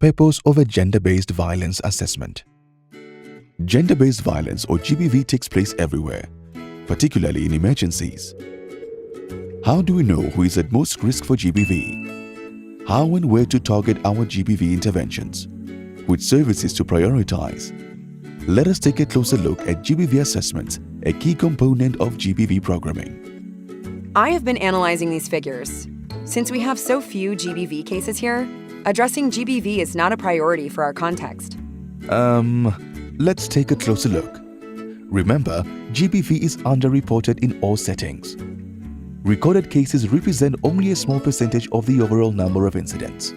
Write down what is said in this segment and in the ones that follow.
Purpose of a gender-based violence assessment. Gender-based violence or GBV takes place everywhere, particularly in emergencies. How do we know who is at most risk for GBV? How and where to target our GBV interventions? Which services to prioritize? Let us take a closer look at GBV assessments, a key component of GBV programming. I have been analyzing these figures. Since we have so few GBV cases here, addressing GBV is not a priority for our context. Let's take a closer look. Remember, GBV is underreported in all settings. Recorded cases represent only a small percentage of the overall number of incidents.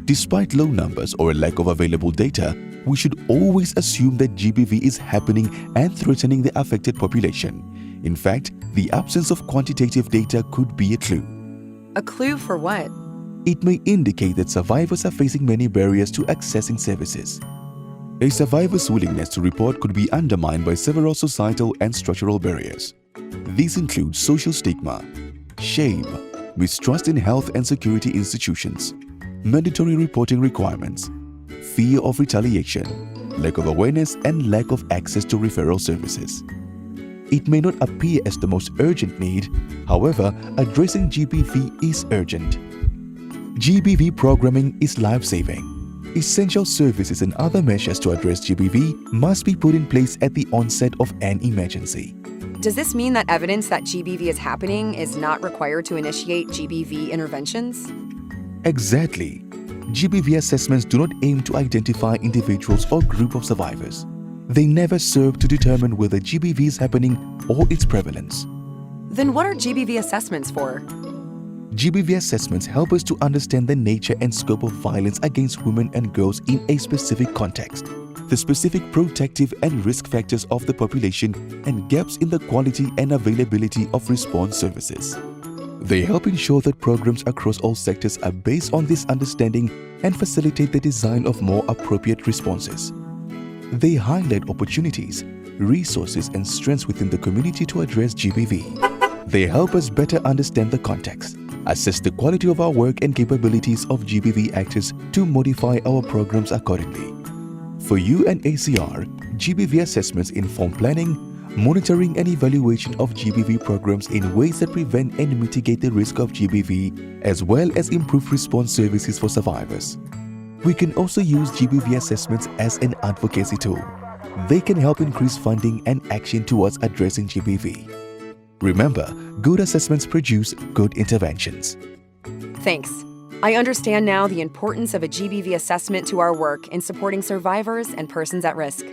Despite low numbers or a lack of available data, we should always assume that GBV is happening and threatening the affected population. In fact, the absence of quantitative data could be a clue. A clue for what? It may indicate that survivors are facing many barriers to accessing services. A survivor's willingness to report could be undermined by several societal and structural barriers. These include social stigma, shame, mistrust in health and security institutions, mandatory reporting requirements, fear of retaliation, lack of awareness, and lack of access to referral services. It may not appear as the most urgent need, however, addressing GBV is urgent. GBV programming is life-saving. Essential services and other measures to address GBV must be put in place at the onset of an emergency. Does this mean that evidence that GBV is happening is not required to initiate GBV interventions? Exactly. GBV assessments do not aim to identify individuals or group of survivors. They never serve to determine whether GBV is happening or its prevalence. Then what are GBV assessments for? GBV assessments help us to understand the nature and scope of violence against women and girls in a specific context, the specific protective and risk factors of the population, and gaps in the quality and availability of response services. They help ensure that programs across all sectors are based on this understanding and facilitate the design of more appropriate responses. They highlight opportunities, resources, and strengths within the community to address GBV. They help us better understand the context, assess the quality of our work and capabilities of GBV actors to modify our programs accordingly. For you and ACR, GBV assessments inform planning, monitoring and evaluation of GBV programs in ways that prevent and mitigate the risk of GBV, as well as improve response services for survivors. We can also use GBV assessments as an advocacy tool. They can help increase funding and action towards addressing GBV. Remember, good assessments produce good interventions. Thanks. I understand now the importance of a GBV assessment to our work in supporting survivors and persons at risk.